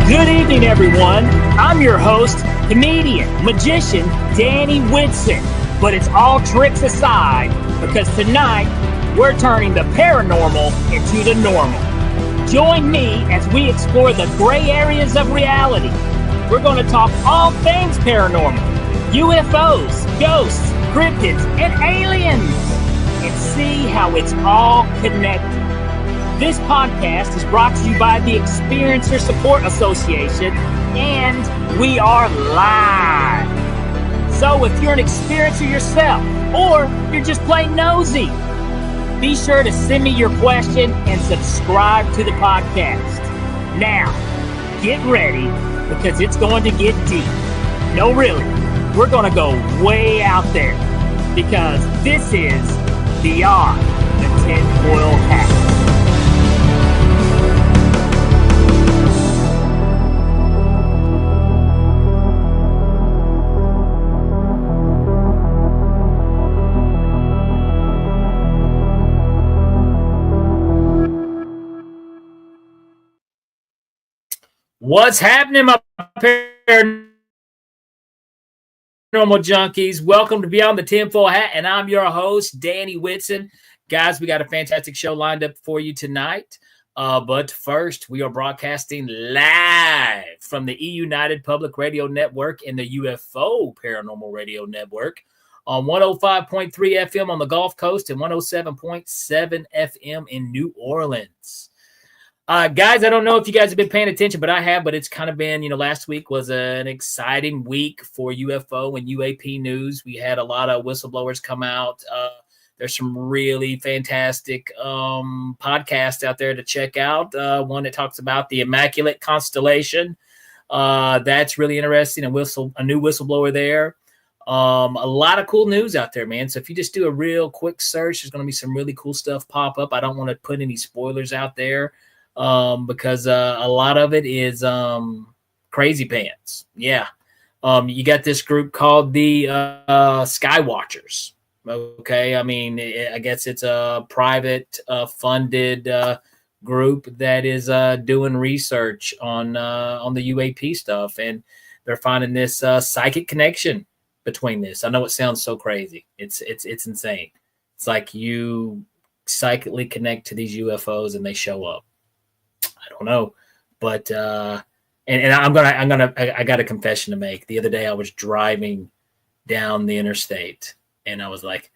Good evening, everyone. I'm your host, comedian, magician, Danny Whitson. But it's all tricks aside, because tonight we're turning the paranormal into the normal. Join me as we explore the gray areas of reality. We're going to talk all things paranormal, UFOs, ghosts, cryptids, and aliens, and see how it's all connected. This podcast is brought to you by the Experiencer Support Association, and we are live. So if you're an experiencer yourself, or you're just plain nosy, be sure to send me your question and subscribe to the podcast. Now, get ready, because it's going to get deep. No, really, we're going to go way out there, because this is Beyond the Tinfoil Hat. What's happening, my paranormal junkies? Welcome to Beyond the Tinfoil Hat, and I'm your host, Danny Whitson. Guys, we got a fantastic show lined up for you tonight. But first, we are broadcasting live from the E-United Public Radio Network and the UFO Paranormal Radio Network on 105.3 FM on the Gulf Coast and 107.7 FM in New Orleans. Guys, I don't know if you guys have been paying attention, but I have. But it's kind of been, last week was an exciting week for UFO and UAP news. We had a lot of whistleblowers come out. There's some really fantastic podcasts out there to check out. One that talks about the Immaculate Constellation. That's really interesting. A new whistleblower there. A lot of cool news out there, man. So if you just do a real quick search, there's going to be some really cool stuff pop up. I don't want to put any spoilers out there. Because a lot of it is crazy pants. Yeah. You got this group called the Skywatchers. Okay. I mean, I guess it's a private funded group that is doing research on the UAP stuff, and they're finding this psychic connection between this. I know it sounds so crazy. It's insane. It's like you psychically connect to these UFOs and they show up. I don't know, but and I got a confession to make. The other day I was driving down the interstate and I was like,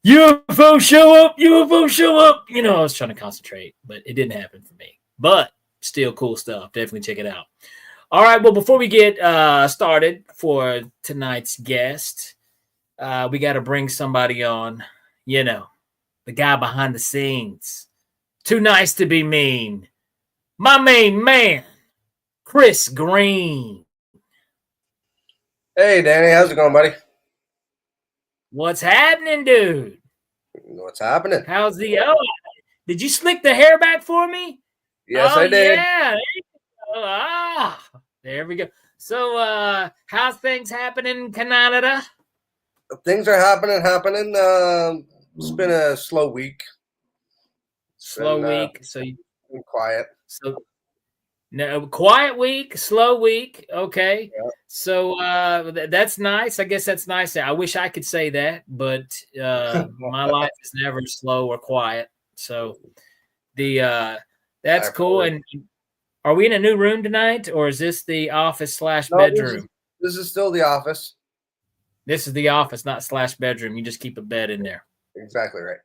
UFO show up, UFO show up. I was trying to concentrate, but it didn't happen for me. But still cool stuff. Definitely check it out. All right. Well, before we get started for tonight's guest, we got to bring somebody on, the guy behind the scenes. Too nice to be mean. My main man, Chris Green. Hey, Danny. How's it going, buddy? What's happening, dude? What's happening? How's the... did you slick the hair back for me? Yes, I did. Yeah. There we go. So, how's things happening in Canada? Things are happening. It's been a slow week. Slow week. So you... quiet. So, no, quiet week, slow week. Okay. Yeah. So that's nice. I guess that's nice. I wish I could say that, but my life is never slow or quiet. So that's cool. And are we in a new room tonight, or is this the office / bedroom? This is still the office. This is the office, not / bedroom. You just keep a bed in there. Exactly right.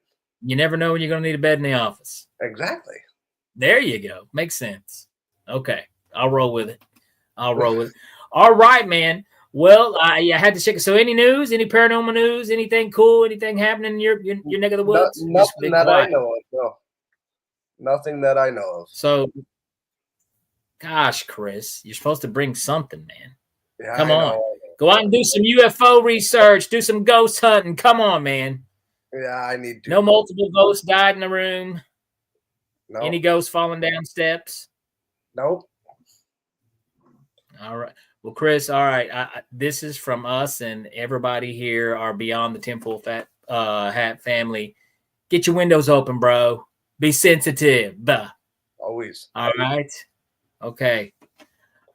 You never know when you're going to need a bed in the office. Exactly. There you go. Makes sense. Okay. I'll roll with it. All right, man. Well, I had to check it. So any news, any paranormal news, anything cool, anything happening in your neck of the woods? Nothing that I know of. No. Nothing that I know of. So, gosh, Chris, you're supposed to bring something, man. Yeah, Come on. Go out and do some UFO research. Do some ghost hunting. Come on, man. Yeah, I need to. No multiple ghosts died in the room. No. Any ghosts falling down steps? Nope. All right. Well, Chris, all right. This is from us and everybody here, our Beyond the Tinfoil Hat family. Get your windows open, bro. Be sensitive. Always. All right. Okay.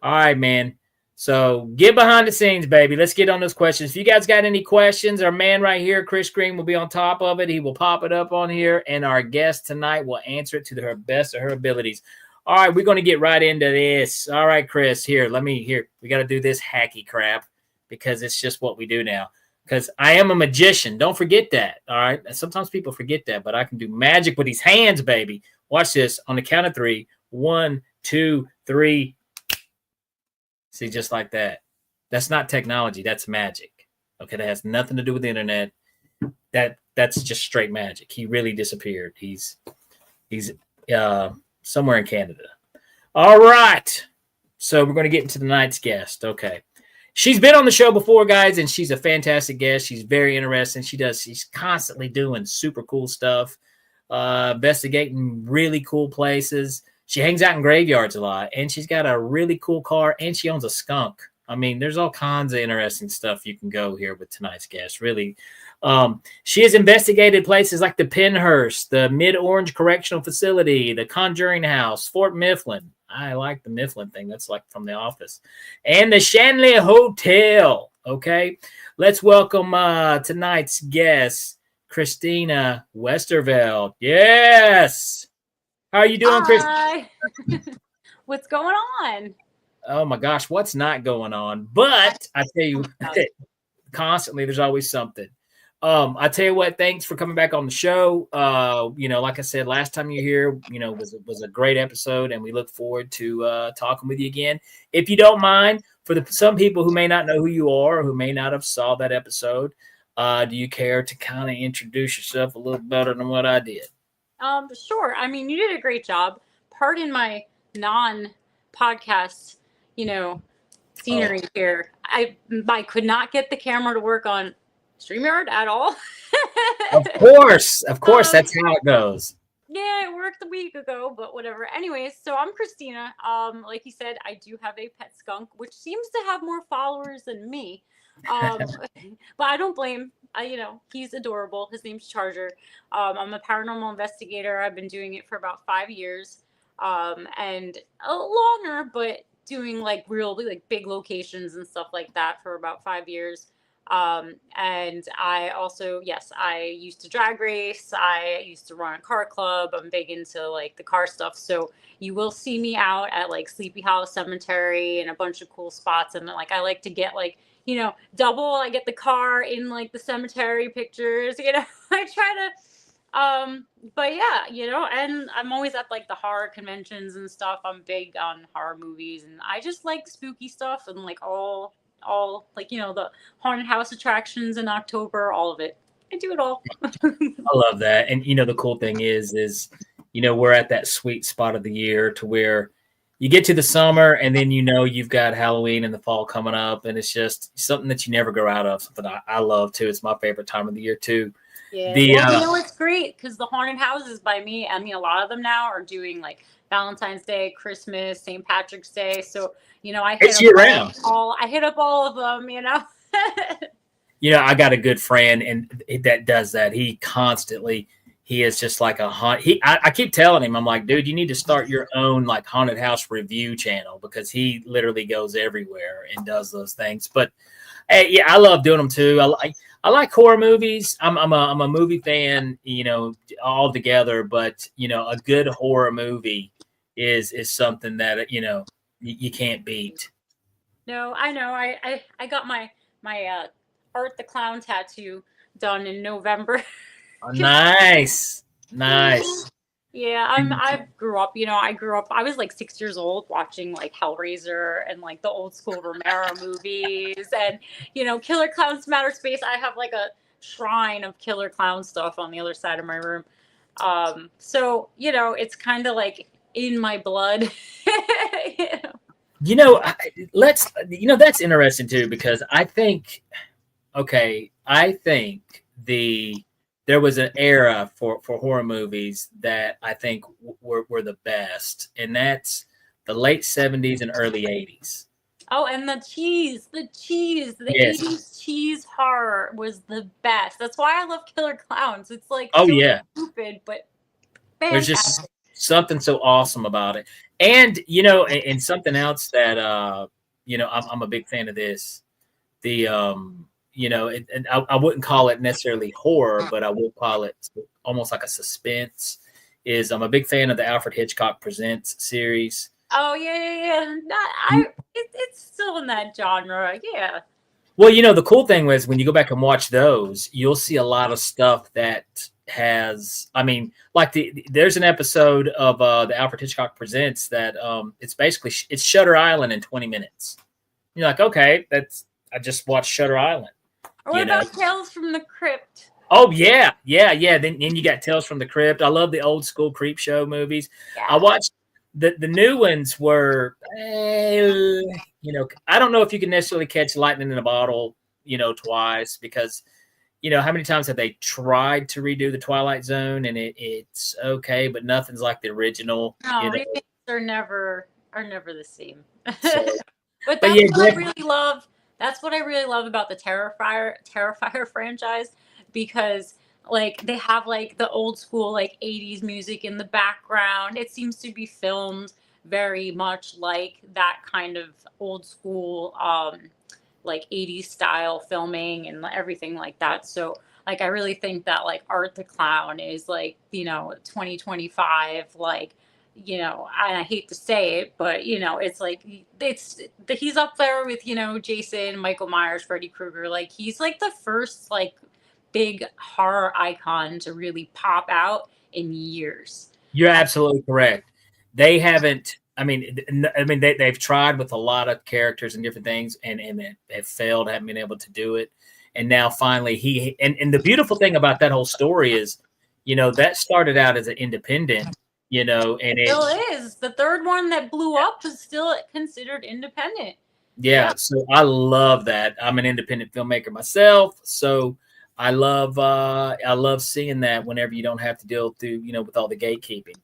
All right, man. So get behind the scenes, baby. Let's get on those questions. If you guys got any questions, our man right here, Chris Green, will be on top of it. He will pop it up on here, and our guest tonight will answer it to the best of her abilities. All right, we're going to get right into this. All right, Chris, here. We got to do this hacky crap because it's just what we do now. Because I am a magician. Don't forget that. All right. Sometimes people forget that, but I can do magic with these hands, baby. Watch this on the count of 3. 1, 2, 3. See, just like that. That's not technology. That's magic. Okay, that has nothing to do with the internet. That's just straight magic. He really disappeared. He's somewhere in Canada. All right. So we're going to get into tonight's guest. Okay. She's been on the show before, guys, and she's a fantastic guest. She's very interesting. She's constantly doing super cool stuff, investigating really cool places. She hangs out in graveyards a lot, and she's got a really cool car, and she owns a skunk. I mean, there's all kinds of interesting stuff you can go here with tonight's guest, really. She has investigated places like the Pennhurst, the Orange Correctional Facility, the Conjuring House, Fort Mifflin. I like the Mifflin thing. That's like from The Office. And the Shanley Hotel. Okay. Let's welcome tonight's guest, Christina Westervelt. Yes. How are you doing, Christina? What's going on? Oh, my gosh. What's not going on? But I tell you, constantly, there's always something. I tell you what, thanks for coming back on the show. Like I said, last time you were here, was a great episode, and we look forward to talking with you again. If you don't mind, for some people who may not know who you are or who may not have saw that episode, do you care to kind of introduce yourself a little better than what I did? Sure. I mean, you did a great job. Pardon my non-podcast, scenery here. I could not get the camera to work on StreamYard at all. Of course, that's how it goes. Yeah, it worked a week ago, but whatever. Anyways, so I'm Christina. Like you said, I do have a pet skunk, which seems to have more followers than me. But I don't blame. He's adorable. His name's Charger. I'm a paranormal investigator. I've been doing it for about 5 years, and longer, but doing like really like big locations and stuff like that for about 5 years. And I also, yes, I used to drag race. I used to run a car club. I'm big into like the car stuff. So you will see me out at like Sleepy Hollow Cemetery and a bunch of cool spots. And like, I like to get like, double, I get the car in like the cemetery pictures, I try to, but yeah, and I'm always at like the horror conventions and stuff. I'm big on horror movies, and I just like spooky stuff and like all like, the haunted house attractions in October, all of it. I do it all. I love that. And the cool thing is we're at that sweet spot of the year to where you get to the summer and then you've got Halloween and the fall coming up, and it's just something that you never grow out of. Something I love too. It's my favorite time of the year too. Yeah. It's great because the haunted houses by me, I mean, a lot of them now are doing like Valentine's Day, Christmas, St. Patrick's Day. So, I hit up all of them, I got a good friend and that does that. He is just like a haunt. I keep telling him, I'm like, dude, you need to start your own like haunted house review channel, because he literally goes everywhere and does those things. But hey, yeah, I love doing them too. I like horror movies. I'm a movie fan, all together. But a good horror movie is something that you can't beat. No, I know. I got my Art the Clown tattoo done in November. Oh, nice. Yeah, I grew up, I was like 6 years old watching like Hellraiser and like the old school Romero movies and, Killer Clowns from Outer Space. I have like a shrine of Killer Clown stuff on the other side of my room. So, it's kind of like in my blood. That's interesting too, because I think there was an era for horror movies that I think were the best, and that's the late 70s and early 80s. Oh, and the cheese, yes. 80s cheese horror was the best. That's why I love Killer Clowns. It's like stupid, but fantastic. There's just something so awesome about it. And and something else that I'm a big fan of this. The and I wouldn't call it necessarily horror, but I would call it almost like a suspense. Is I'm a big fan of the Alfred Hitchcock Presents series. Oh yeah. It's still in that genre. Yeah. Well, the cool thing was when you go back and watch those, you'll see a lot of stuff that has, like there's an episode of the Alfred Hitchcock Presents that it's basically it's Shutter Island in 20 minutes. You're like, okay, I just watched Shutter Island. Or what about Tales from the Crypt? Oh yeah. Then you got Tales from the Crypt. I love the old school creep show movies. Yeah. I watched the new ones were, I don't know if you can necessarily catch lightning in a bottle, twice, because how many times have they tried to redo the Twilight Zone and it's okay, but nothing's like the original. No, remakes are never the same. So, but that's what I really love. That's what I really love about the Terrifier franchise, because like they have like the old school like 80s music in the background. It seems to be filmed very much like that kind of old school like 80s style filming and everything like that. So like I really think that like Art the Clown is like 2025 like I hate to say it, but it's like he's up there with Jason, Michael Myers, Freddy Krueger. Like he's like the first like big horror icon to really pop out in years. You're absolutely correct. They haven't. They've tried with a lot of characters and different things, and have failed, haven't been able to do it. And now finally and the beautiful thing about that whole story is, that started out as an independent. And it still is. The third one that blew up is still considered independent. Yeah, so I love that. I'm an independent filmmaker myself, so I love seeing that whenever you don't have to deal through, with all the gatekeeping.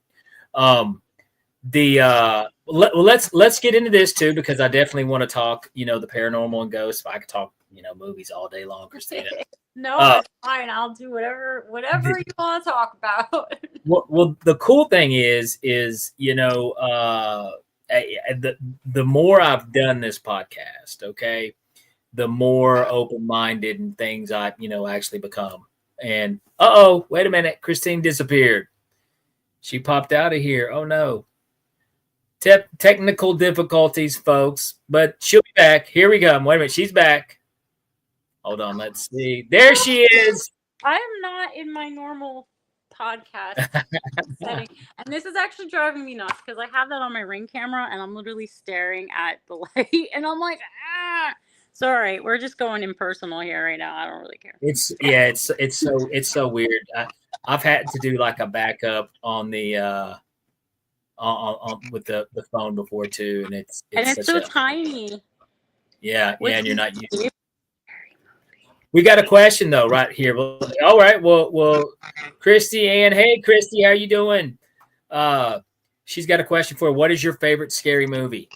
Let's get into this too, because I definitely want to talk, the paranormal and ghosts. I could talk, movies all day long, Christina. No, it's fine. I'll do whatever you want to talk about. Well, the cool thing is, the more I've done this podcast, okay, the more open-minded and things I, actually become. And wait a minute, Christine disappeared. She popped out of here. Oh no. Technical difficulties, folks, but she'll be back. Here we go. Wait a minute, she's back. Hold on, let's see. There she is. I am not in my normal podcast setting, and this is actually driving me nuts because I have that on my Ring camera, and I'm literally staring at the light, and I'm like, Sorry, we're just going impersonal here right now. I don't really care. It's so weird. I've had to do like a backup on the on with the phone before too, and it's so tiny. Yeah, and you're not used to it. We got a question though right here. All right, well, Christy Ann. Hey, Christy, how you doing? She's got a question for her. What is your favorite scary movie?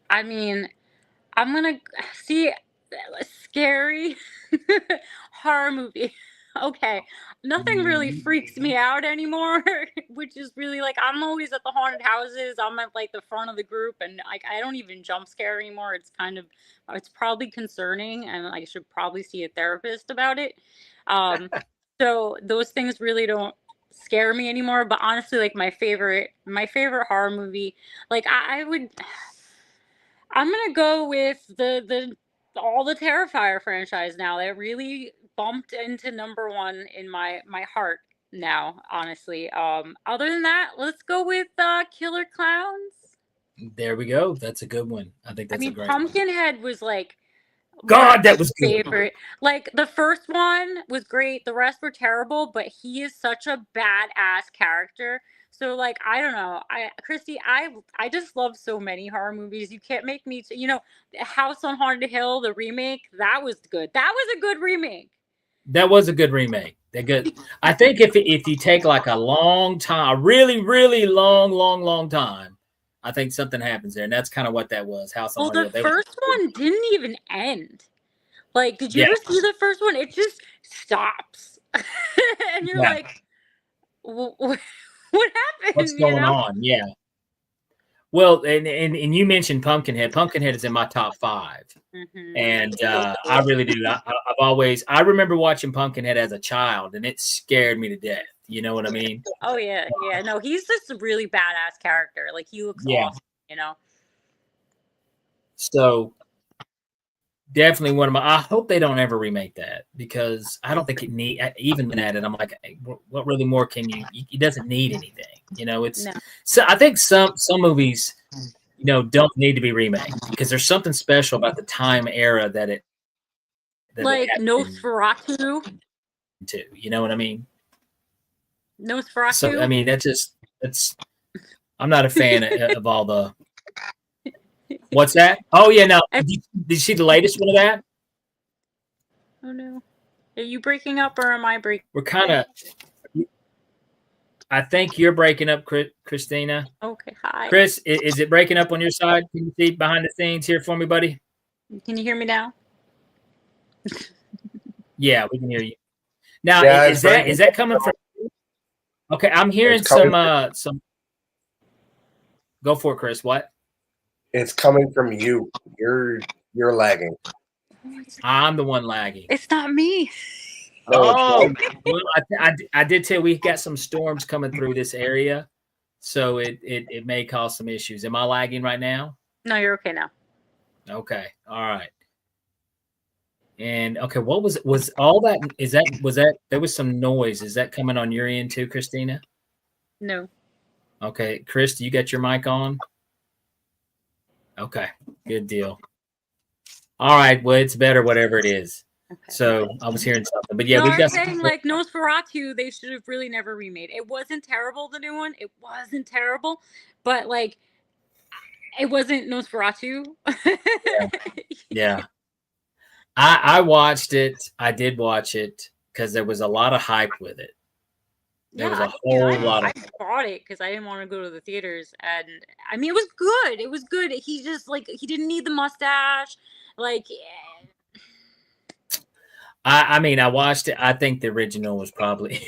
I mean, I'm gonna see scary horror movie. Okay, nothing really freaks me out anymore, which is really like I'm always at the haunted houses. I'm at like the front of the group, and like I don't even jump scare anymore. It's probably concerning, and I should probably see a therapist about it. So those things really don't scare me anymore. But honestly, like my favorite horror movie, like I'm gonna go with all the Terrifier franchise now. They really bumped into number one in my heart now, honestly. Other than that, let's go with Killer Clowns. There we go. That's a good one. I think that's a great Pumpkinhead was like God, that was good. Favorite. Like the first one was great, the rest were terrible, but he is such a badass character. So like I don't know, Christy, I just love so many horror movies. You can't make me House on Haunted Hill, the remake, that was good. That was a good remake. That was a good remake. They're good. I think if you take like a long time, a really, really long time, I think something happens there, and that's kind of what that was. House on Haunted Hill. The first one didn't even end. Like, did you ever see the first one? It just stops, and you're like, What happened? What's going on? Yeah. Well, and you mentioned Pumpkinhead. Pumpkinhead is in my top 5. Mm-hmm. And I really do. I remember watching Pumpkinhead as a child, and it scared me to death. You know what I mean? Oh yeah, yeah. No, he's just a really badass character. Like he looks Yeah. awesome. You know. So definitely one of my. I hope they don't ever remake that because I don't think it need. Even looking at it, I'm like, hey, what really more can you? It doesn't need anything. You know, it's. No. So I think some movies, don't need to be remade because there's something special about the time era that it. Like Nosferatu. Too, you know what I mean? Nosferatu. So I mean, that's. I'm not a fan of all the. What's that? Oh yeah, no. Did you see the latest one of that? Oh no, are you breaking up or am I breaking? We're kind of. I think you're breaking up, Christina. Okay, hi. Chris, is it breaking up on your side? Can you see behind the scenes here for me, buddy? Can you hear me now? Yeah, we can hear you. Now, is that coming from? Okay, I'm hearing some. Go for it, Chris. What? It's coming from you. You're lagging. I'm the one lagging. It's not me. Oh, well, I did tell we got some storms coming through this area, so it may cause some issues. Am I lagging right now? No, you're okay now. Okay, all right. And okay, what was all that? Was that there was some noise? Is that coming on your end too, Christina? No. Okay, Chris, do you got your mic on? Okay, good deal. All right, well, it's better whatever it is. Okay. So I was hearing something, but yeah, we got saying like Nosferatu. They should have really never remade. It wasn't terrible, the new one. It wasn't terrible, but like it wasn't Nosferatu. Yeah. I watched it. I did watch it because there was a lot of hype with it. There was a whole lot of. I bought it because I didn't want to go to the theaters, and I mean, it was good. It was good. He just he didn't need the mustache. Like, I mean, I watched it. I think the original was probably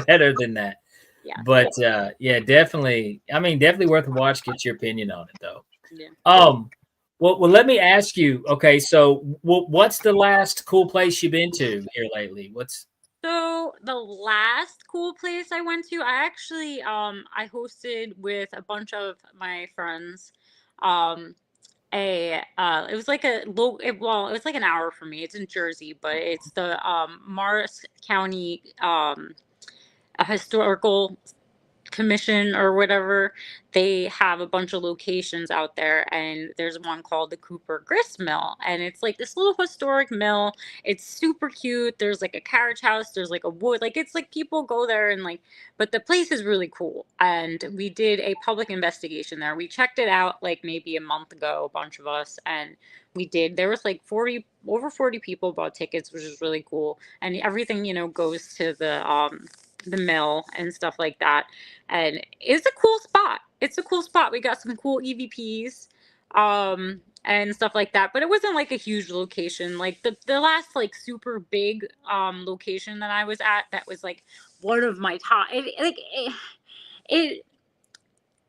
better than that. Yeah. But yeah, definitely. I mean, definitely worth a watch. Get your opinion on it, though. Yeah. Well, let me ask you. Okay, so what's the last cool place you've been to here lately? So the last cool place I went to, I actually I hosted with a bunch of my friends. It was like it was like an hour for me. It's in Jersey, but it's the Morris County a historical commission or whatever. They have a bunch of locations out there, and there's one called the Cooper Grist Mill, and it's like this little historic mill. It's super cute. There's like a carriage house, there's like a wood, like it's like people go there and like, but the place is really cool. And we did a public investigation there. We checked it out like maybe a month ago, a bunch of us, and there was like over 40 people bought tickets, which is really cool. And everything, goes to the mill and stuff like that. And it's a cool spot. We got some cool EVPs and stuff like that, but it wasn't like a huge location. Like the last like super big location that I was at, that was like one of my top,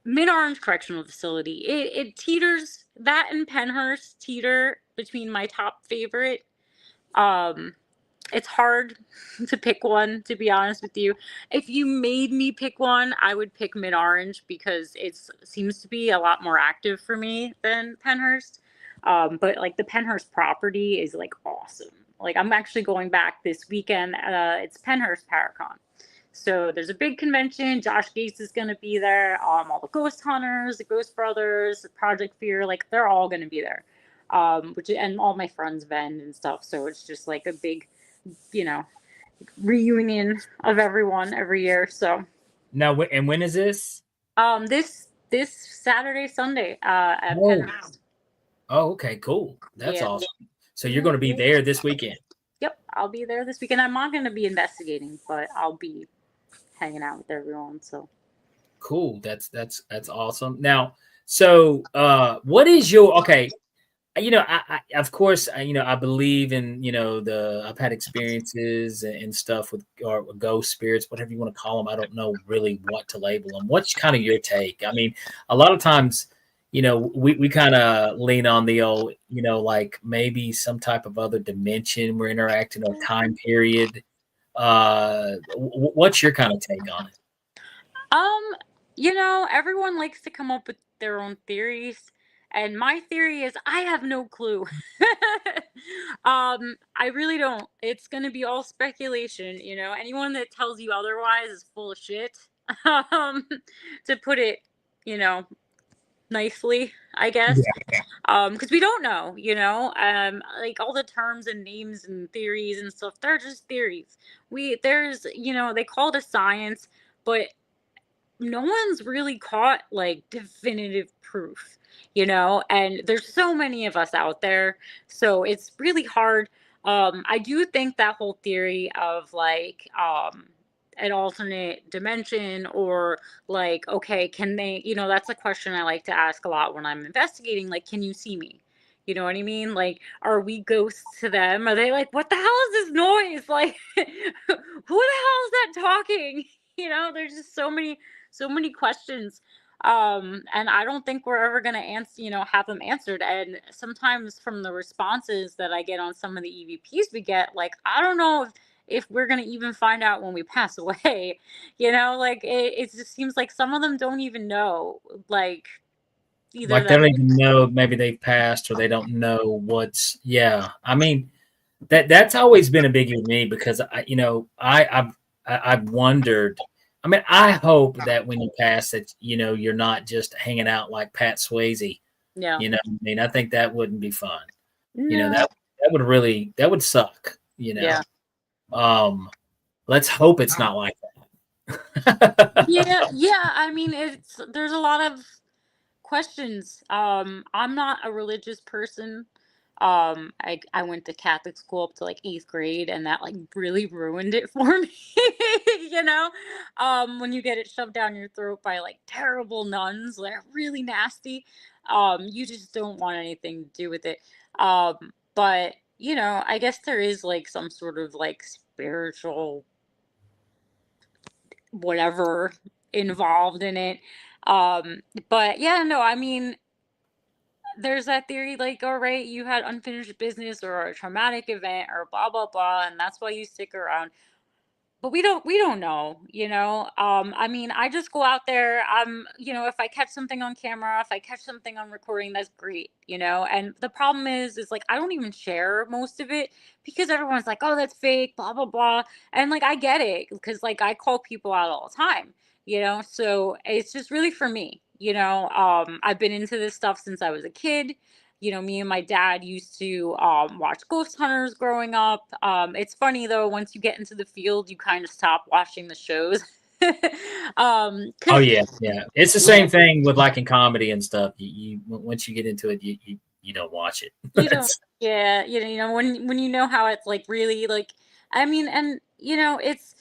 Mid-Orange Correctional Facility. It teeters, that and Pennhurst teeter between my top favorite. It's hard to pick one, to be honest with you. If you made me pick one, I would pick Mid-Orange because it seems to be a lot more active for me than Pennhurst. But like the Pennhurst property is like awesome. Like I'm actually going back this weekend. It's Pennhurst Paracon. So there's a big convention. Josh Gates is going to be there. All the Ghost Hunters, the Ghost Brothers, Project Fear, like they're all going to be there. And all my friends vend and stuff. So it's just like a big, reunion of everyone every year. So now, and when is this? This Saturday, Sunday at Pennhurst. Oh, okay, cool. That's awesome. So you're going to be there this weekend? Yep, I'll be there this weekend. I'm not going to be investigating, but I'll be hanging out with everyone. So cool. That's awesome. Now, so what is your I of course, I believe in, I've had experiences and stuff with or ghost spirits, whatever you want to call them. I don't know really what to label them. What's kind of your take? I mean, a lot of times, we kind of lean on the old, like maybe some type of other dimension we're interacting or time period. What's your kind of take on it? Everyone likes to come up with their own theories, and my theory is I have no clue. I really don't. It's gonna be all speculation, Anyone that tells you otherwise is full of shit. Um, to put it, you know, nicely, I guess. Because we don't know, like all the terms and names and theories and stuff, they're just theories. They call it a science, but no one's really caught like definitive proof, and there's so many of us out there, so it's really hard. I do think that whole theory of like an alternate dimension, or like, okay, can they, that's a question I like to ask a lot when I'm investigating, like, can you see me? You know what I mean? Like, are we ghosts to them? Are they like, what the hell is this noise? Like, who the hell is that talking? There's just so many questions. And I don't think we're ever going to answer, have them answered. And sometimes from the responses that I get on some of the EVPs we get, like, I don't know if we're going to even find out when we pass away, like it just seems like some of them don't even know, like, either Like they that. don't even know maybe they've passed or they don't know what's. Yeah, I mean that's always been a biggie with me because I've wondered. I mean, I hope that when you pass that you're not just hanging out like Pat Swayze. Yeah. I mean, I think that wouldn't be fun. No. That would suck. Yeah. Let's hope it's not like that. Yeah. I mean, there's a lot of questions. I'm not a religious person. I went to Catholic school up to like 8th grade, and that like really ruined it for me. When you get it shoved down your throat by like terrible nuns, they're really nasty. You just don't want anything to do with it. But I guess there is like some sort of like spiritual whatever involved in it. But yeah, no, I mean, there's that theory like, all right, you had unfinished business or a traumatic event or blah blah blah, and that's why you stick around. But we don't know, I mean, I just go out there. If I catch something on camera, if I catch something on recording, that's great, and the problem is like I don't even share most of it because everyone's like, oh, that's fake, blah blah blah. And like I get it, because like I call people out all the time, so it's just really for me. I've been into this stuff since I was a kid. Me and my dad used to watch ghost hunters growing up. It's funny though, once you get into the field, you kind of stop watching the shows. Oh yeah. It's the same thing with like in comedy and stuff. You once you get into it, you don't watch it. You don't. Yeah, when you know how it's like really like, I mean, and it's,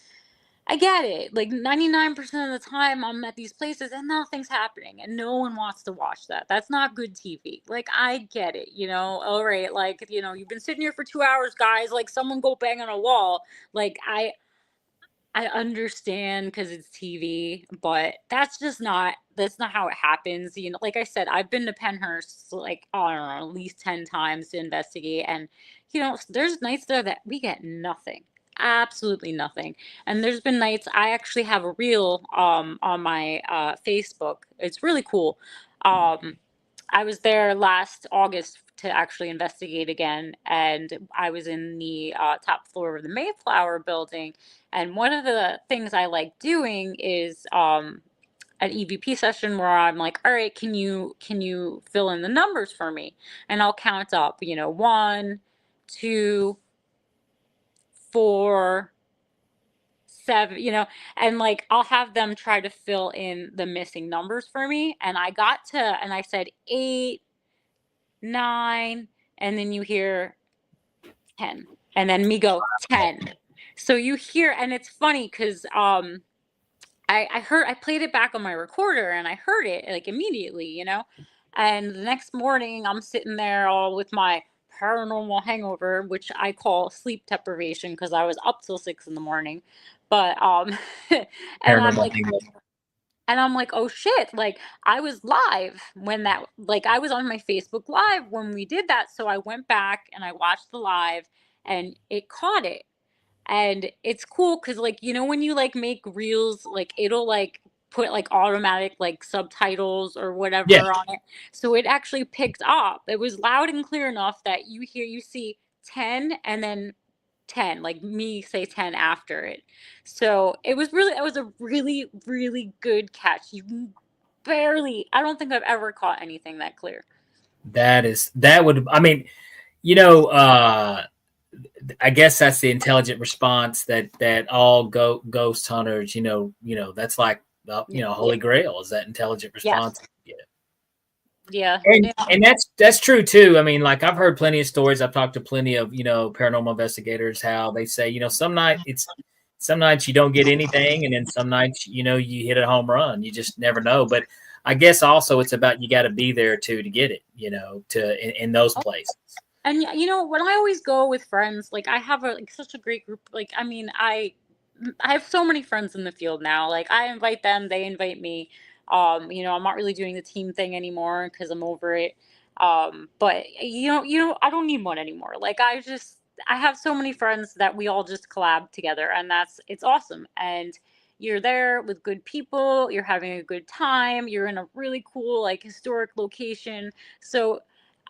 I get it. Like 99% of the time I'm at these places and nothing's happening and no one wants to watch that. That's not good TV. Like I get it, all right, like, you've been sitting here for 2 hours, guys, like someone go bang on a wall. Like I understand because it's TV, but that's not how it happens. Like I said, I've been to Pennhurst like, I don't know, at least 10 times to investigate, and there's nights there that we get nothing. Absolutely nothing. And there's been nights, I actually have a reel on my Facebook. It's really cool. I was there last August to actually investigate again, and I was in the top floor of the Mayflower building. And one of the things I like doing is an EVP session where I'm like, all right, can you fill in the numbers for me? And I'll count up, 1, 2, 4, 7, and like I'll have them try to fill in the missing numbers for me. And I said 8, 9, and then you hear 10, and then me go 10. So you hear, and it's funny because I played it back on my recorder and I heard it like immediately, And the next morning, I'm sitting there all with my paranormal hangover, which I call sleep deprivation because I was up till 6 a.m. But and I'm Paranormal like, hangover. oh shit, like I was live when that, like I was on my Facebook Live when we did that. So I went back and I watched the live and it caught it. And it's cool because, like, when you like make reels, like it'll like put like automatic like subtitles or Yeah, whatever on it. So it actually picked up. It was loud and clear enough that you see 10 and then 10, like me say 10 after it. So it was a really, really good catch. I don't think I've ever caught anything that clear. I mean, I guess that's the intelligent response that all ghost hunters, that's like, holy grail is that intelligent response. Yes. Yeah. And that's true too. I mean, like I've heard plenty of stories. I've talked to plenty of, paranormal investigators, how they say, some nights you don't get anything. And then some nights, you hit a home run, you just never know. But I guess also it's about, you got to be there too, to get it, in those places. And when I always go with friends, like I have such a great group. Like, I mean, I have so many friends in the field now. Like I invite them, they invite me. I'm not really doing the team thing anymore because I'm over it. But I don't need one anymore. Like I have so many friends that we all just collab together, and it's awesome. And you're there with good people, you're having a good time, you're in a really cool like historic location. So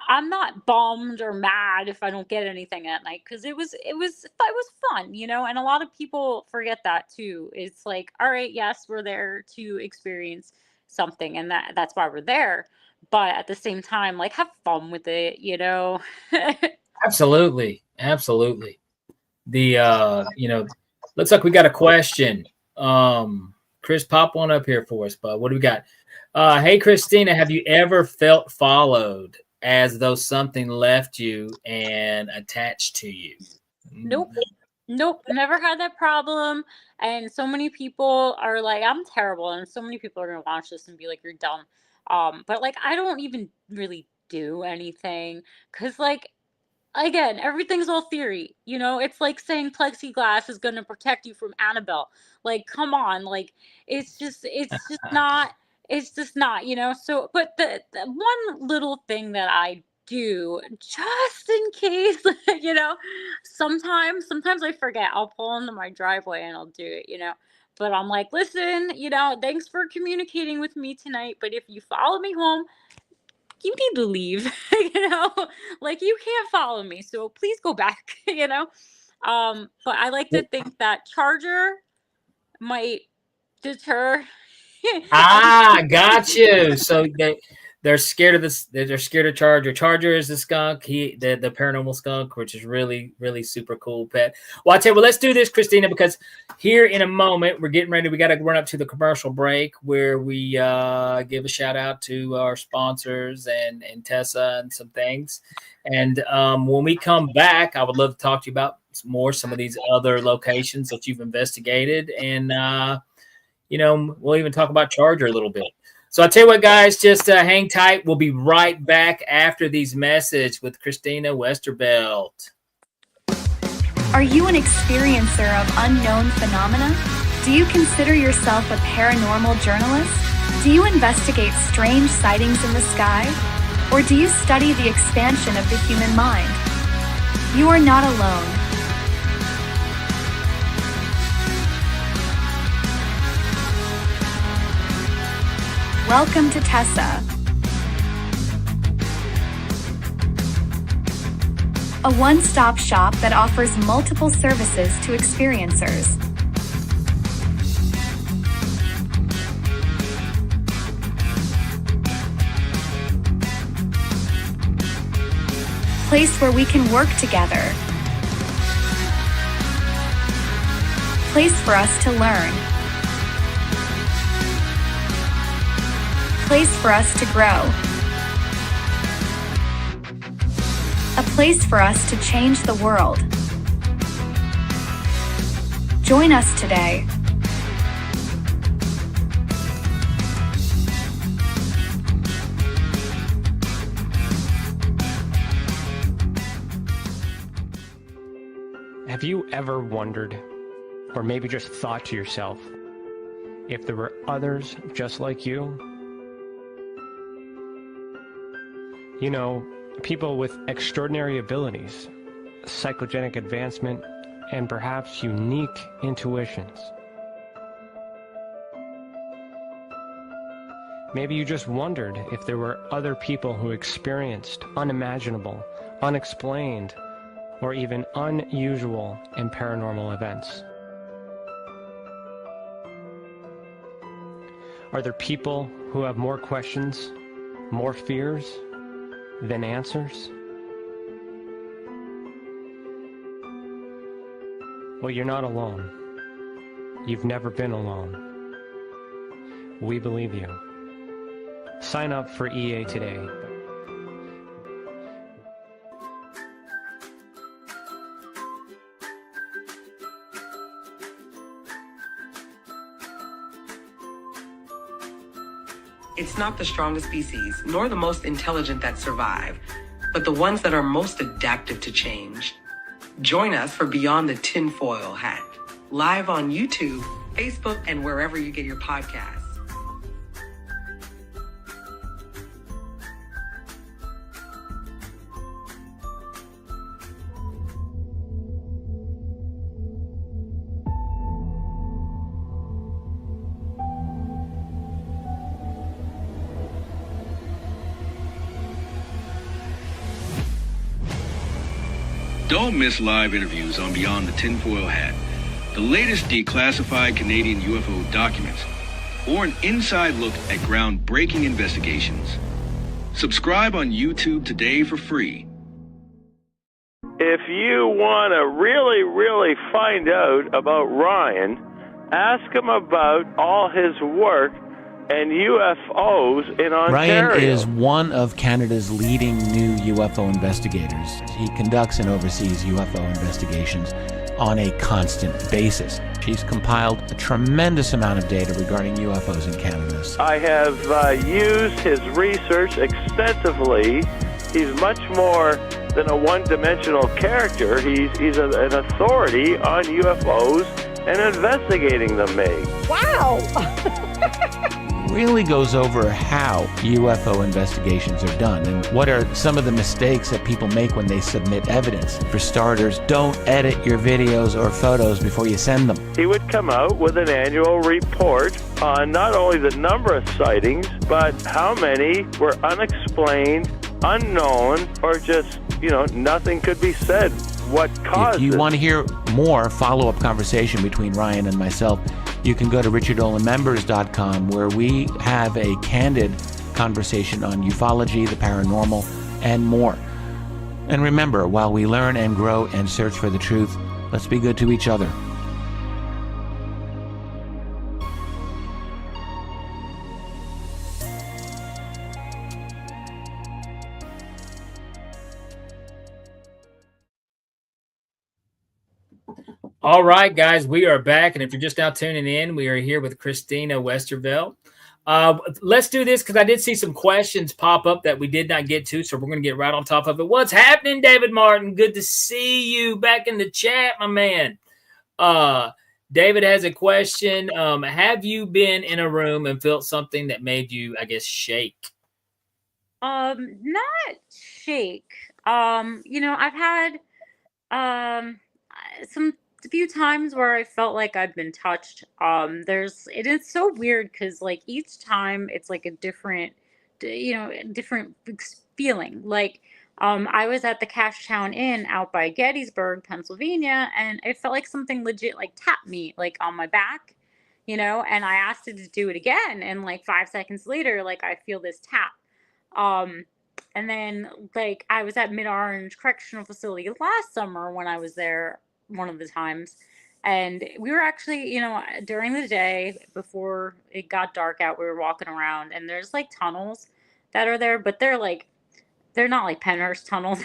I'm not bummed or mad if I don't get anything at night, because it was fun, and a lot of people forget that too. It's like, all right, yes, we're there to experience something, and that's why we're there. But at the same time, like, have fun with it, Absolutely. The looks like we got a question. Chris, pop one up here for us, bud. What do we got? Hey Christina, have you ever felt followed, as though something left you and attached to you? Nope, never had that problem. And so many people are like, I'm terrible, and so many people are gonna watch this and be like, you're dumb. But like, I don't even really do anything, because like, again, everything's all theory. It's like saying plexiglass is going to protect you from Annabelle. Like, come on. Like, it's just not, so, but the one little thing that I do just in case, sometimes I forget. I'll pull into my driveway and I'll do it. But I'm like, listen, thanks for communicating with me tonight, but if you follow me home, you need to leave. Like, you can't follow me, so please go back. But I like to think that charger might deter. Got you. So they're scared of this. They're scared of Charger. Charger is the skunk. The paranormal skunk, which is really, really super cool pet. Well, I tell you what, let's do this, Christina, because here in a moment we're getting ready. We got to run up to the commercial break where we give a shout out to our sponsors and Tessa and some things. And when we come back, I would love to talk to you about some of these other locations that you've investigated, and we'll even talk about Charger a little bit. So I'll tell you what, guys, just hang tight. We'll be right back after these messages with Christina Westervelt. Are you an experiencer of unknown phenomena? Do you consider yourself a paranormal journalist? Do you investigate strange sightings in the sky? Or do you study the expansion of the human mind? You are not alone. Welcome to Tessa, a one-stop shop that offers multiple services to experiencers. Place where we can work together. Place for us to learn. Place for us to grow. A place for us to change the world. Join us today. Have you ever wondered, or maybe just thought to yourself, if there were others just like you? You know, people with extraordinary abilities, psychogenic advancement, and perhaps unique intuitions. Maybe you just wondered if there were other people who experienced unimaginable, unexplained, or even unusual and paranormal events. Are there people who have more questions, more fears than answers? Well, you're not alone. You've never been alone. We believe you. Sign up for EA today. It's not the strongest species, nor the most intelligent that survive, but the ones that are most adaptive to change. Join us for Beyond the Tinfoil Hat, live on YouTube, Facebook, and wherever you get your podcasts. Don't miss live interviews on Beyond the Tinfoil Hat, the latest declassified Canadian UFO documents, or an inside look at groundbreaking investigations. Subscribe on YouTube today for free. If you want to really find out about Ryan, ask him about all his work and UFOs in Ontario. Ryan is one of Canada's leading new UFO investigators. He conducts and oversees UFO investigations on a constant basis. He's compiled a tremendous amount of data regarding UFOs in Canada. I have used his research extensively. He's much more than a one-dimensional character. He's an authority on UFOs and investigating them, Meg. Wow! Really goes over how UFO investigations are done and what are some of the mistakes that people make when they submit evidence. For starters, don't edit your videos or photos before you send them. He would come out with an annual report on not only the number of sightings, but how many were unexplained, unknown, or just, nothing could be said. What caused it? If you want to hear more follow-up conversation between Ryan and myself, you can go to richardolanmembers.com, where we have a candid conversation on ufology, the paranormal, and more. And remember, while we learn and grow and search for the truth, let's be good to each other. All right, guys, we are back. And if you're just now tuning in, we are here with Christina Westervelt. Let's do this because I did see some questions pop up that we did not get to. So we're going to get right on top of it. What's happening, David Martin? Good to see you back in the chat, my man. David has a question. Have you been in a room and felt something that made you, I guess, shake? Not shake. I've had a few times where I felt like I'd been touched. It is so weird because like each time it's like a different feeling. Like I was at the Cashtown Inn out by Gettysburg, Pennsylvania, and it felt like something legit like tapped me like on my back, and I asked it to do it again, and like 5 seconds later, like I feel this tap. And then like I was at Orange Correctional Facility last summer when I was there one of the times, and we were actually, during the day before it got dark out, we were walking around, and there's like tunnels that are there, but they're not like Pennhurst tunnels.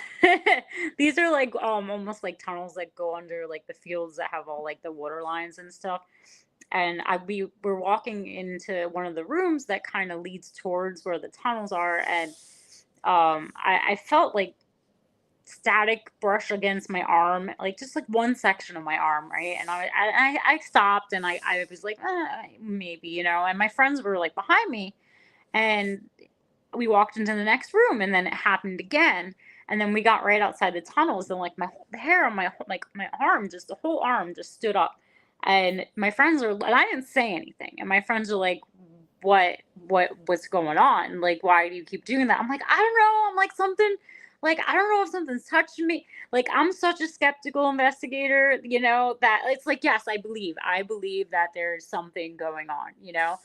These are like almost like tunnels that go under like the fields that have all like the water lines and stuff. And we were walking into one of the rooms that kind of leads towards where the tunnels are, and I felt like static brush against my arm, like just like one section of my arm, right? And I stopped, and I was like, maybe, you know. And my friends were like behind me, and we walked into the next room, and then it happened again. And then we got right outside the tunnels, and like the hair on my arm, just the whole arm just stood up. And my friends are, and I didn't say anything. And my friends are like, what's going on? Like, why do you keep doing that? I'm like, I don't know. I'm like, something, like, I don't know if something's touched me. Like, I'm such a skeptical investigator, you know, that it's like, yes, I believe that there's something going on, you know.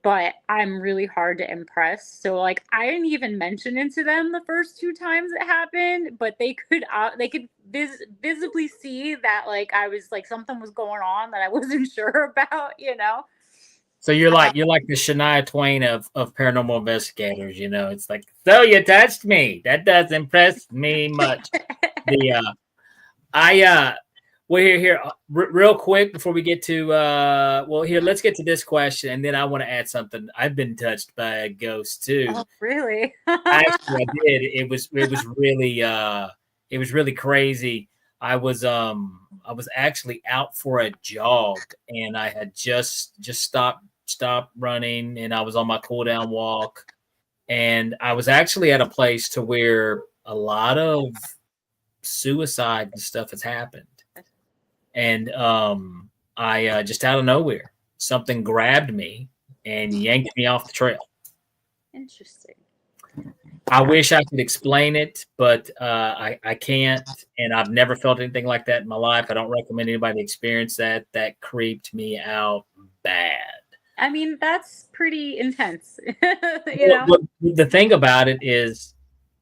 But I'm really hard to impress. So like, I didn't even mention it to them the first 2 times it happened, but they could visibly see that like I was like, something was going on that I wasn't sure about, you know. So you're like the Shania Twain of paranormal investigators, you know. It's like, so you touched me. That does impress me much. Well, here, real quick before we get to let's get to this question, and then I want to add something. I've been touched by a ghost too. Oh, really? Actually, I did. It was really crazy. I was actually out for a jog, and I had just stopped running, and I was on my cool down walk, and I was actually at a place to where a lot of suicide and stuff has happened. And I just out of nowhere, something grabbed me and yanked me off the trail. Interesting. I wish I could explain it, but I can't. And I've never felt anything like that in my life. I don't recommend anybody experience that. That creeped me out bad. I mean, that's pretty intense. You know? Well, the thing about it is,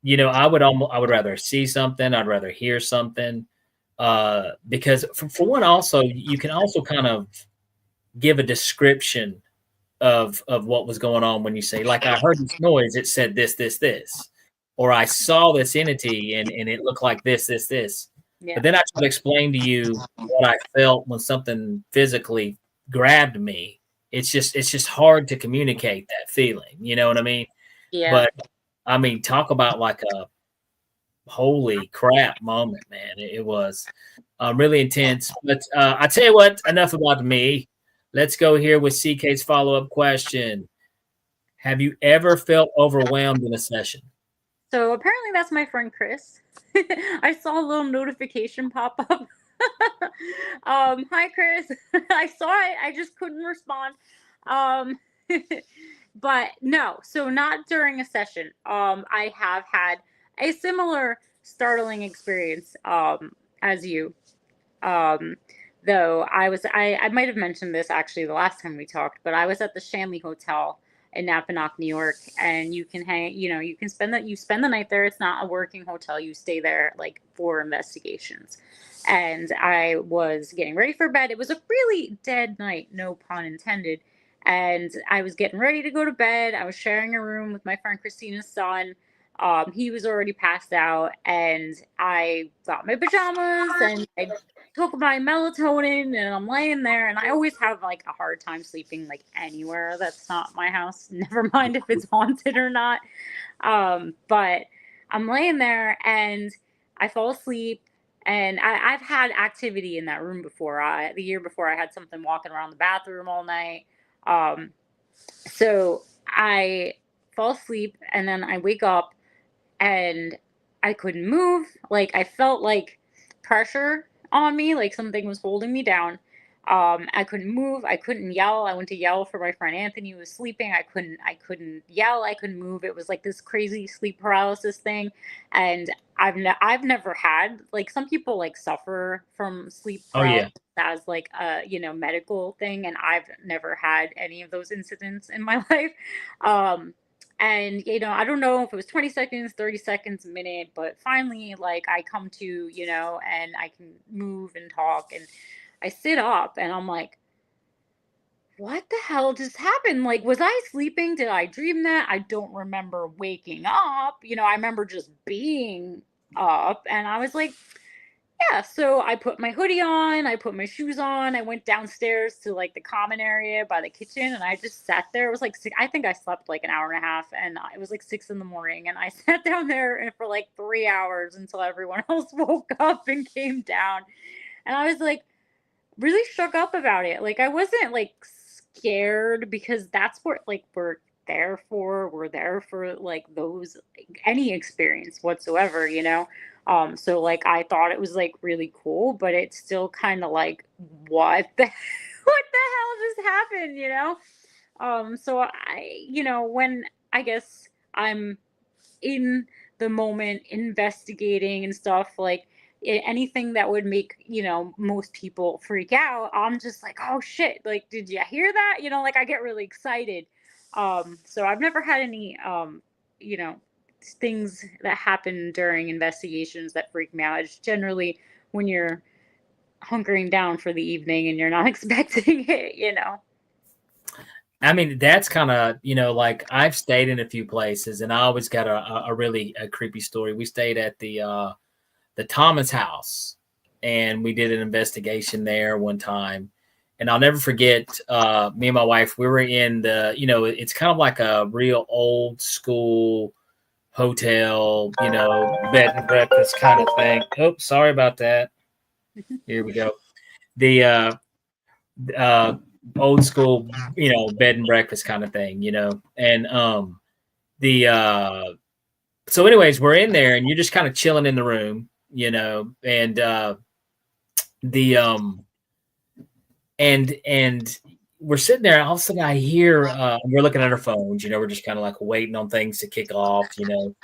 you know, I would rather see something. I'd rather hear something. Because for one, also, you can also kind of give a description of what was going on when you say, like, I heard this noise, it said this, or I saw this entity and it looked like this. Yeah. But then I try to explain to you what I felt when something physically grabbed me. It's just hard to communicate that feeling. You know what I mean? Yeah. But I mean, talk about like a holy crap moment, man. It was really intense. But I tell you what, enough about me. Let's go here with CK's follow-up question. Have you ever felt overwhelmed in a session? So apparently that's my friend Chris. I saw a little notification pop up. Hi Chris. I saw it. I just couldn't respond. But no, so not during a session. I have had a similar startling experience as you. Though I might have mentioned this actually the last time we talked, but I was at the Shanley Hotel in Napanoch, New York, and you can spend the night there. It's not a working hotel. You stay there like for investigations. And I was getting ready for bed. It was a really dead night, no pun intended. And I was getting ready to go to bed. I was sharing a room with my friend Christina's son. He was already passed out, and I got my pajamas and I took my melatonin, and I'm laying there, and I always have like a hard time sleeping like anywhere that's not my house, never mind if it's haunted or not. But I'm laying there and I fall asleep, and I've had activity in that room before. The year before, I had something walking around the bathroom all night. So I fall asleep, and then I wake up and I couldn't move. Like, I felt like pressure on me, like something was holding me down. I couldn't move. I couldn't yell. I went to yell for my friend Anthony, who was sleeping. I couldn't yell. I couldn't move. It was like this crazy sleep paralysis thing. And I've never had, like, some people like suffer from sleep paralysis as like a, medical thing. And I've never had any of those incidents in my life. And, I don't know if it was 20 seconds, 30 seconds, a minute, but finally, like, I come to, and I can move and talk, and I sit up, and I'm like, what the hell just happened? Like, was I sleeping? Did I dream that? I don't remember waking up. I remember just being up, and I was like, yeah, so I put my hoodie on, I put my shoes on, I went downstairs to like the common area by the kitchen, and I just sat there. It was like I think I slept like an hour and a half, and it was like 6 in the morning, and I sat down there and for like 3 hours until everyone else woke up and came down. And I was like really shook up about it. Like I wasn't like scared, because that's what like we're there for. We're there for like those, like, any experience whatsoever, you know. So like I thought it was like really cool, but it's still kind of like, what the what the hell just happened, you know? So I, you know, when I guess I'm in the moment investigating and stuff, like anything that would make, you know, most people freak out, I'm just like, oh shit, like did you hear that, you know, like I get really excited. So I've never had any you know, things that happen during investigations that freak me out. It's generally when you're hunkering down for the evening and you're not expecting it, you know. I mean, that's kind of, you know, like I've stayed in a few places, and I always got a really creepy story. We stayed at the Thomas house, and we did an investigation there one time. And I'll never forget, me and my wife, we were in the, you know, it's kind of like a real old school hotel, you know, bed and breakfast kind of thing. Oh, sorry about that. Here we go. The old school, you know, bed and breakfast kind of thing, you know. And so anyways, we're in there and you're just kind of chilling in the room, you know, and and we're sitting there, and all of a sudden I hear we're looking at our phones, you know, we're just kind of like waiting on things to kick off, you know.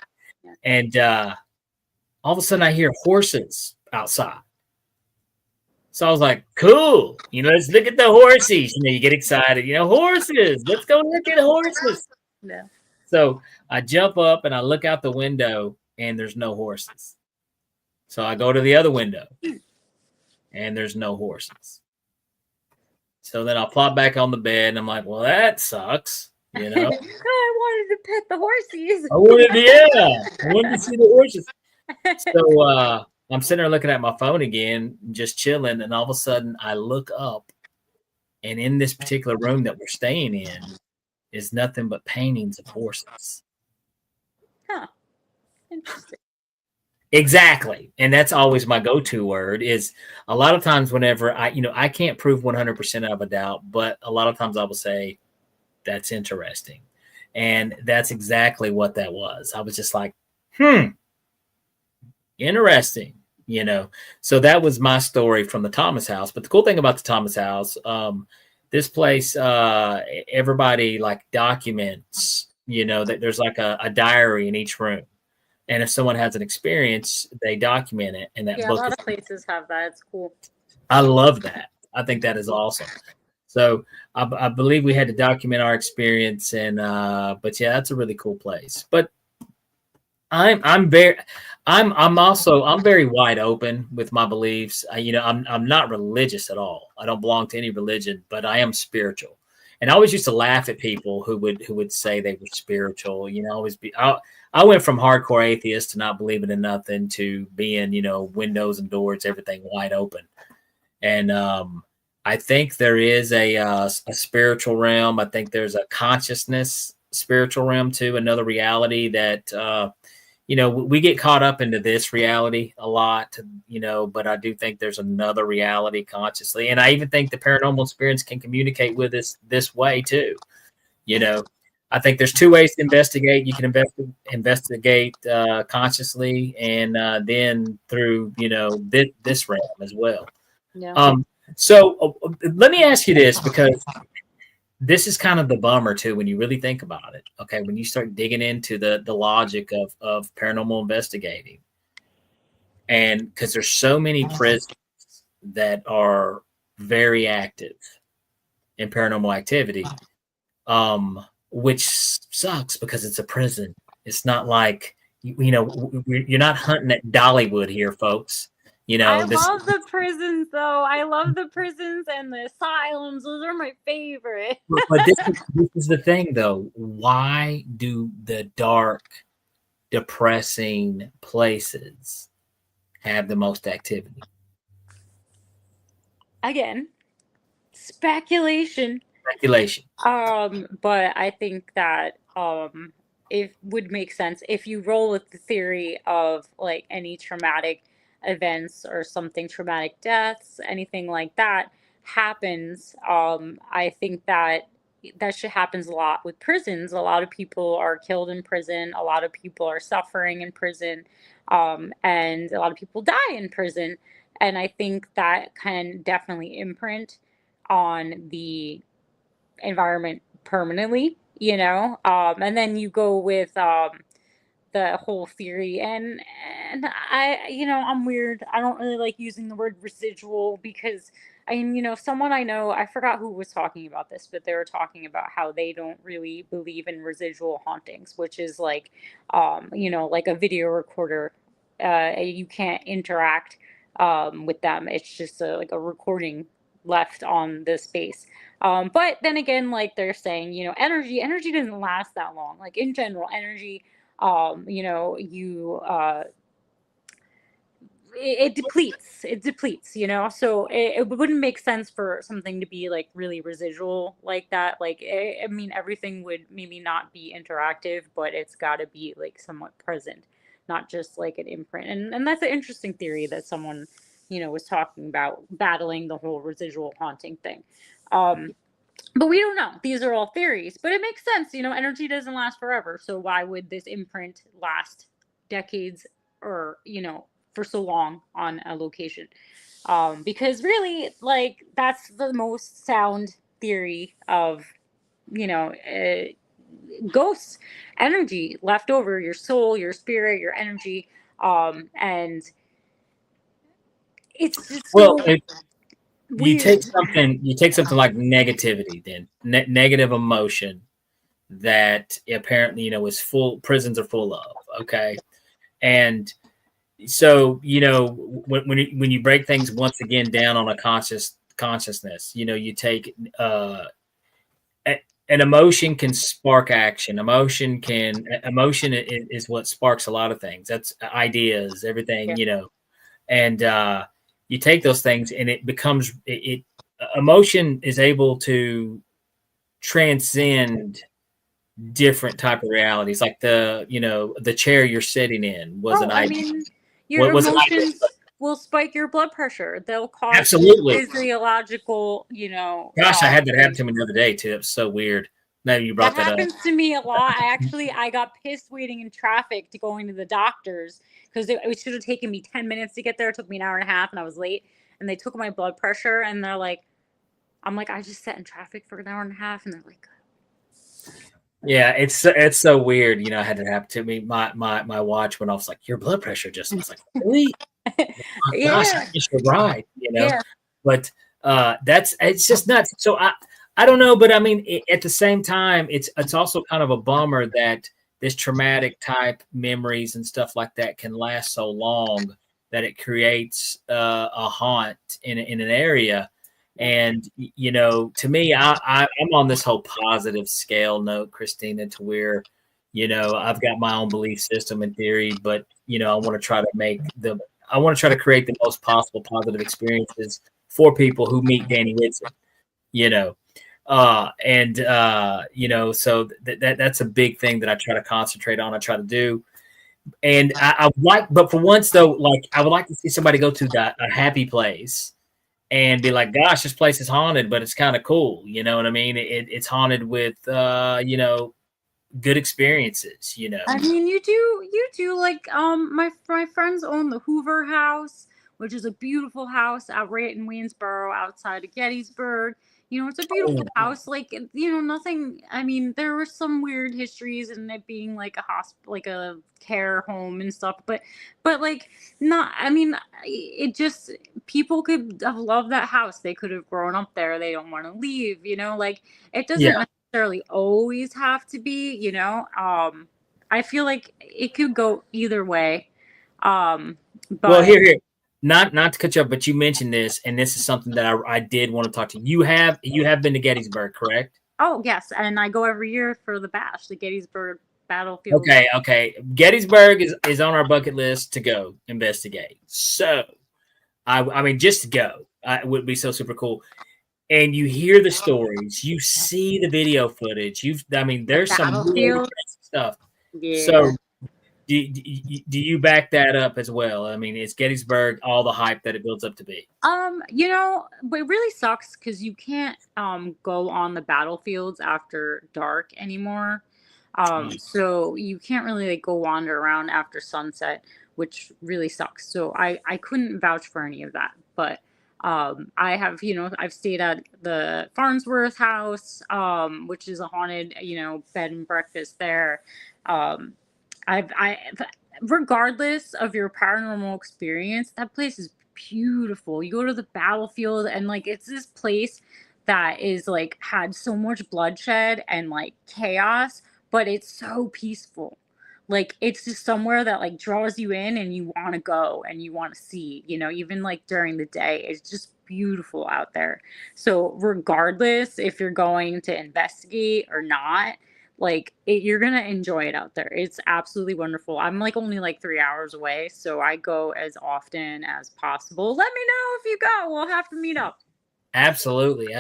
And all of a sudden I hear horses outside. So I was like, cool, you know, let's look at the horses. You know, you get excited, you know, horses, let's go look at horses. Yeah. So I jump up and I look out the window and there's no horses. So I go to the other window and there's no horses. So then I'll plop back on the bed and I'm like, well, that sucks, you know. I wanted to pet the horses. I wanted to see the horses. So I'm sitting there looking at my phone again, just chilling, and all of a sudden I look up, and in this particular room that we're staying in is nothing but paintings of horses. Huh. Interesting. Exactly. And that's always my go-to word. Is a lot of times whenever I can't prove 100% of a doubt, but a lot of times I will say, that's interesting. And that's exactly what that was. I was just like, interesting, you know. So that was my story from the Thomas house. But the cool thing about the Thomas house, this place, everybody like documents, you know, that there's like a diary in each room. And if someone has an experience, they document it. And that book, a lot of places have that. It's cool. I love that. I think that is awesome. So I believe we had to document our experience, and but yeah, that's a really cool place. But I'm very wide open with my beliefs. I'm not religious at all. I don't belong to any religion, but I am spiritual. And I always used to laugh at people who would say they were spiritual. You know, I went from hardcore atheist to not believing in nothing to being, you know, windows and doors, everything wide open. And I think there is a spiritual realm. I think there's a consciousness spiritual realm too, another reality that we get caught up into this reality a lot, you know, but I do think there's another reality consciously. And I even think the paranormal experience can communicate with us this way too. You know, I think there's two ways to investigate. You can investigate consciously, and then through, you know, this realm as well. Yeah. So let me ask you this, because this is kind of the bummer too, when you really think about it. Okay. When you start digging into the logic of paranormal investigating, and because there's so many prisons that are very active in paranormal activity, which sucks because it's a prison. It's not like, you know, you're not hunting at Dollywood here, folks. You know, I love the prisons, though. I love the prisons and the asylums. Those are my favorite. But this is the thing, though. Why do the dark, depressing places have the most activity? Again, speculation. Speculation. But I think that it would make sense if you roll with the theory of like any traumatic events or something, traumatic deaths, anything like that happens. I think that shit happens a lot with prisons. A lot of people are killed in prison. A lot of people are suffering in prison, and a lot of people die in prison. And I think that can definitely imprint on the environment permanently, and then you go with the whole theory, and I'm weird. I don't really like using the word residual because someone I know, I forgot who was talking about this, but they were talking about how they don't really believe in residual hauntings, which is like like a video recorder. You can't interact with them. It's just like a recording left on the space. But then again, like they're saying, energy doesn't last that long. Like in general, energy, it depletes, so it wouldn't make sense for something to be like really residual like that. Like, I mean, everything would maybe not be interactive, but it's got to be like somewhat present, not just like an imprint. And that's an interesting theory that someone, was talking about, battling the whole residual haunting thing. But we don't know. These are all theories, but it makes sense. Energy doesn't last forever. So why would this imprint last decades or, for so long on a location? Because really, like, that's the most sound theory of, ghosts, energy left over, your soul, your spirit, your energy. And it's just you take something like negativity, then negative emotion that apparently is full, prisons are full of, okay? And so when you break things once again down on a consciousness, you take an emotion can spark action. Emotion is what sparks a lot of things. That's ideas, everything, and you take those things and it becomes emotion is able to transcend different type of realities. Like the chair you're sitting in was an idea. I mean, your emotions will spike your blood pressure. They'll cause absolutely physiological, Gosh, I had that happen to me the other day too. It was so weird. Now you brought that up. Happens to me a lot. I got pissed waiting in traffic to going to the doctor's because it should have taken me 10 minutes to get there. It took me an hour and a half and I was late, and they took my blood pressure and they're like, I'm like, I just sat in traffic for an hour and a half, and they're like, yeah, it's so weird. I had to happen to me. My watch went off. It's like, your blood pressure just, I was like, really? Yeah. Gosh, I guess you're right. Yeah. But it's just nuts. So I don't know, but I mean, at the same time, it's also kind of a bummer that this traumatic type memories and stuff like that can last so long that it creates a haunt in an area. And, to me, I'm on this whole positive scale note, Christina, to where, I've got my own belief system and theory, but, I want to try to create the most possible positive experiences for people who meet Danny Whitson, so that's a big thing that I try to concentrate on. I try to do. And but for once though, like I would like to see somebody go to a happy place and be like, gosh, this place is haunted, but it's kind of cool. You know what I mean? It's haunted with, good experiences, I mean, you do like, my friends own the Hoover House, which is a beautiful house out right in Waynesboro outside of Gettysburg. It's a beautiful house. Like, nothing. I mean, there were some weird histories in it being like a hospital, like a care home and stuff. But like, not. I mean, it just, people could have loved that house. They could have grown up there. They don't want to leave. Like, it doesn't necessarily always have to be. I feel like it could go either way. But well, here. Not to cut you up, but you mentioned this, and this is something that I did want to talk to you. You have been to Gettysburg, correct? Oh yes, and I go every year for the bash, the Gettysburg battlefield. Okay. Gettysburg is on our bucket list to go investigate. So, I mean, just to go it would be so super cool. And you hear the stories, you see the video footage. There's some really interesting stuff. Yeah. So, do you back that up as well? I mean, is Gettysburg all the hype that it builds up to be? You know, but it really sucks because you can't go on the battlefields after dark anymore. So you can't really like go wander around after sunset, which really sucks. So I couldn't vouch for any of that. But I have, I've stayed at the Farnsworth house, which is a haunted, bed and breakfast there. Regardless of your paranormal experience, that place is beautiful. You go to the battlefield and like it's this place that is like had so much bloodshed and like chaos, but it's so peaceful. Like it's just somewhere that like draws you in and you want to go and you want to see, even like during the day, it's just beautiful out there. So regardless if you're going to investigate or not, like you're gonna enjoy it out there. It's absolutely wonderful. I'm like only like 3 hours away, so I go as often as possible. Let me know if you go. We'll have to meet up. Absolutely.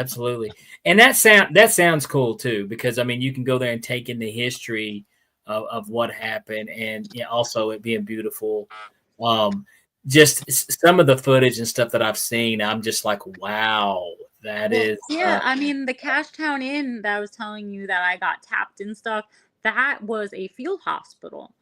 And that sounds cool too, because I mean you can go there and take in the history of what happened, and also it being beautiful. Just some of the footage and stuff that I've seen, I'm just like, wow. I mean, the Cashtown Inn that I was telling you that I got tapped and stuff, that was a field hospital.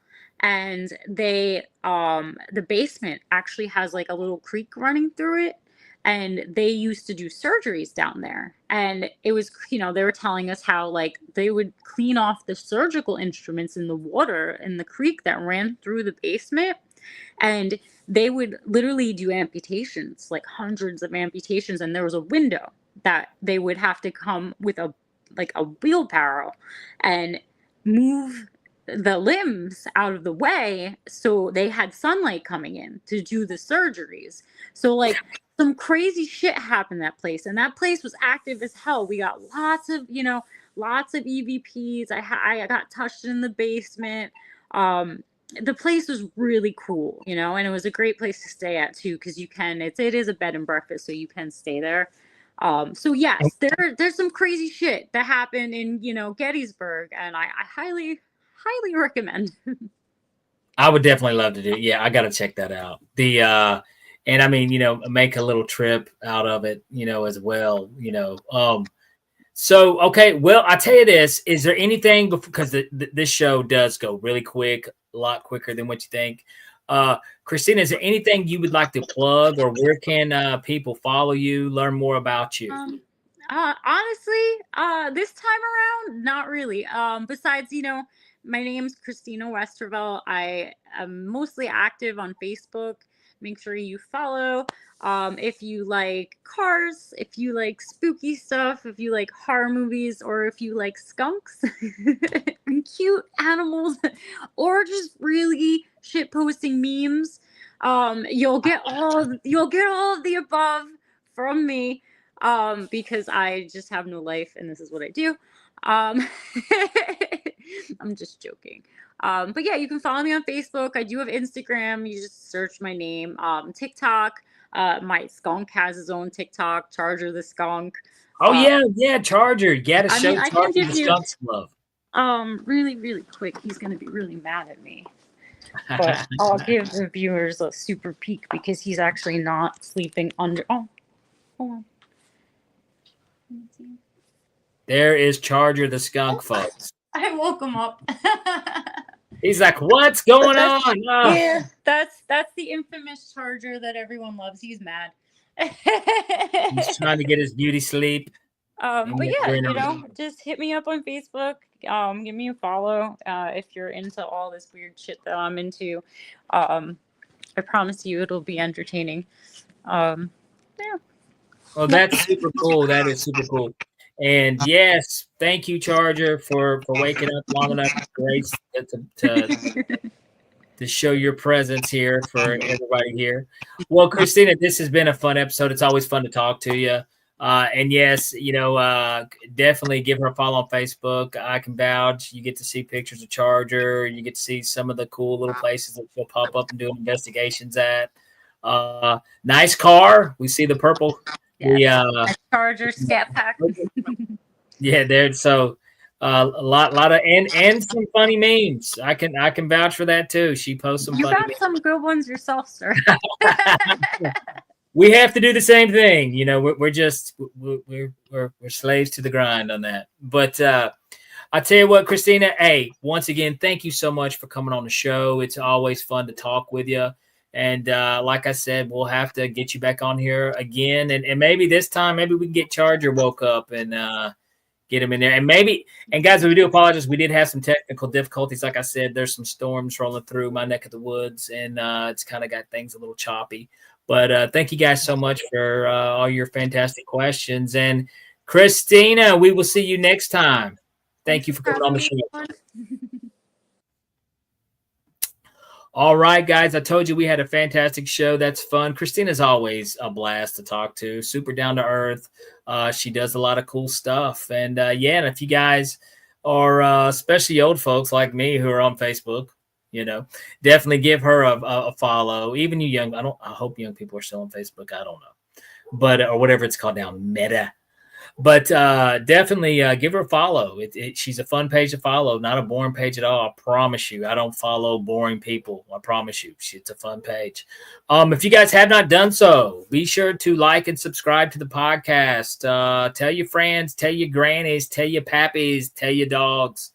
And they, the basement actually has like a little creek running through it. And they used to do surgeries down there. And it was, they were telling us how like they would clean off the surgical instruments in the water in the creek that ran through the basement. And they would literally do amputations, like hundreds of amputations. And there was a window that they would have to come with a wheelbarrow and move the limbs out of the way. So they had sunlight coming in to do the surgeries. So like some crazy shit happened in that place. And that place was active as hell. We got lots of EVPs. I got touched in the basement. The place was really cool, and it was a great place to stay at too, because it is a bed and breakfast, so you can stay there. So yes, there's some crazy shit that happened in, Gettysburg, and I highly recommend. I would definitely love to do. Yeah, I got to check that out. And I mean, make a little trip out of it, as well, So, okay, well, I tell you this, is there anything, because this show does go really quick, a lot quicker than what you think. Christina, is there anything you would like to plug, or where can people follow you, learn more about you? Honestly, this time around, not really. Besides, my name's Christina Westervelt. I am mostly active on Facebook. Make sure you follow. If you like cars, if you like spooky stuff, if you like horror movies, or if you like skunks and cute animals, or just really shit posting memes, you'll get all of the above from me, because I just have no life and this is what I do. I'm just joking. But yeah, you can follow me on Facebook. I do have Instagram. You just search my name. TikTok. My skunk has his own TikTok. Charger the skunk. Oh yeah, Charger. You gotta show Charger the skunk's love. Really, really quick. He's gonna be really mad at me. But I'll give the viewers a super peek because he's actually not sleeping under. Oh, hold on. There is Charger the skunk, folks. I woke him up. He's like, "What's going on?" Oh. Yeah, that's the infamous Charger that everyone loves. He's mad. He's trying to get his beauty sleep. But yeah, just hit me up on Facebook. Give me a follow if you're into all this weird shit that I'm into. I promise you it'll be entertaining. Yeah. Well, that's super cool. That is super cool. And yes, thank you, Charger, for waking up long enough to show your presence here for everybody here. Well, Christina, this has been a fun episode. It's always fun to talk to you. And yes, definitely give her a follow on Facebook. I can vouch. You get to see pictures of Charger. You get to see some of the cool little places that she'll pop up and do investigations at. Nice car. We see the purple. Yeah, Charger scat pack. Yeah, there's so a lot of and some funny memes. I can vouch for that too. She posts some. You funny got memes. some good ones yourself, sir. We have to do the same thing. We're slaves to the grind on that. But I tell you what, Christina, hey, once again, thank you so much for coming on the show. It's always fun to talk with you. And like I said, we'll have to get you back on here again. And maybe this time, maybe we can get Charger woke up and get him in there. And guys, we do apologize. We did have some technical difficulties. Like I said, there's some storms rolling through my neck of the woods, and it's kind of got things a little choppy. But thank you guys so much for all your fantastic questions. And Christina, we will see you next time. Thank you for coming on the show. All right, guys. I told you we had a fantastic show. That's fun. Christina's always a blast to talk to. Super down to earth. She does a lot of cool stuff. And and if you guys are especially old folks like me who are on Facebook, definitely give her a follow. Even you young, I hope young people are still on Facebook. I don't know, but or whatever it's called now, Meta. But definitely give her a follow. She's a fun page to follow, not a boring page at all. I promise you. I don't follow boring people. I promise you. It's a fun page. If you guys have not done so, be sure to like and subscribe to the podcast. Tell your friends, tell your grannies, tell your pappies, tell your dogs.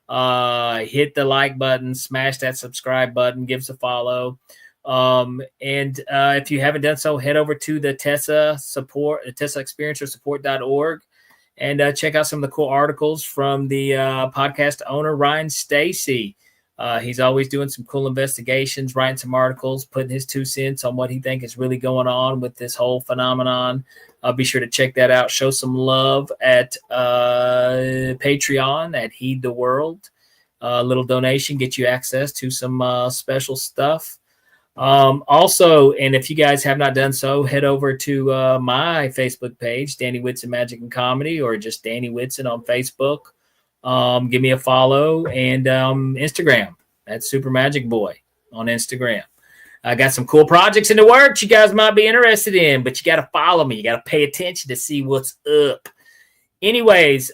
Hit the like button, smash that subscribe button, give us a follow. If you haven't done so, head over to the Tessa Experiencer Support.org and check out some of the cool articles from the podcast owner, Ryan Stacy. He's always doing some cool investigations, writing some articles, putting his 2 cents on what he thinks is really going on with this whole phenomenon. Be sure to check that out. Show some love at Patreon at Heed the World. A little donation gets you access to some special stuff. Also, and if you guys have not done so, head over to my Facebook page, Danny Whitson Magic and Comedy, or just Danny Whitson on Facebook. Give me a follow, and Instagram. That's Super Magic Boy on Instagram. I got some cool projects in the works you guys might be interested in, but you got to follow me. You got to pay attention to see what's up. Anyways,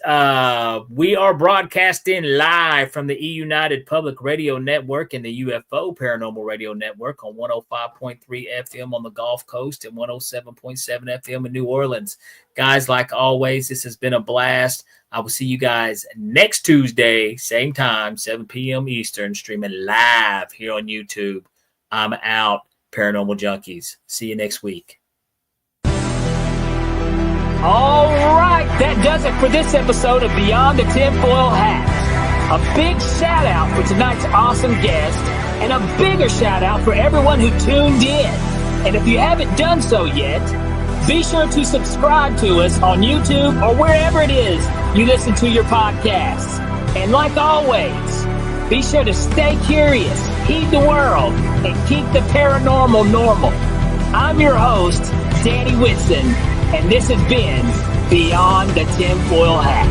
we are broadcasting live from the E-United Public Radio Network and the UFO Paranormal Radio Network on 105.3 FM on the Gulf Coast and 107.7 FM in New Orleans. Guys, like always, this has been a blast. I will see you guys next Tuesday, same time, 7 p.m. Eastern, streaming live here on YouTube. I'm out, Paranormal Junkies. See you next week. All right, that does it for this episode of Beyond the Tinfoil Hat. A big shout out for tonight's awesome guest, and a bigger shout out for everyone who tuned in. And if you haven't done so yet, be sure to subscribe to us on YouTube or wherever it is you listen to your podcasts. And like always, be sure to stay curious, heed the world, and keep the paranormal normal. I'm your host, Danny Whitson, and this has been Beyond the Tinfoil Hat.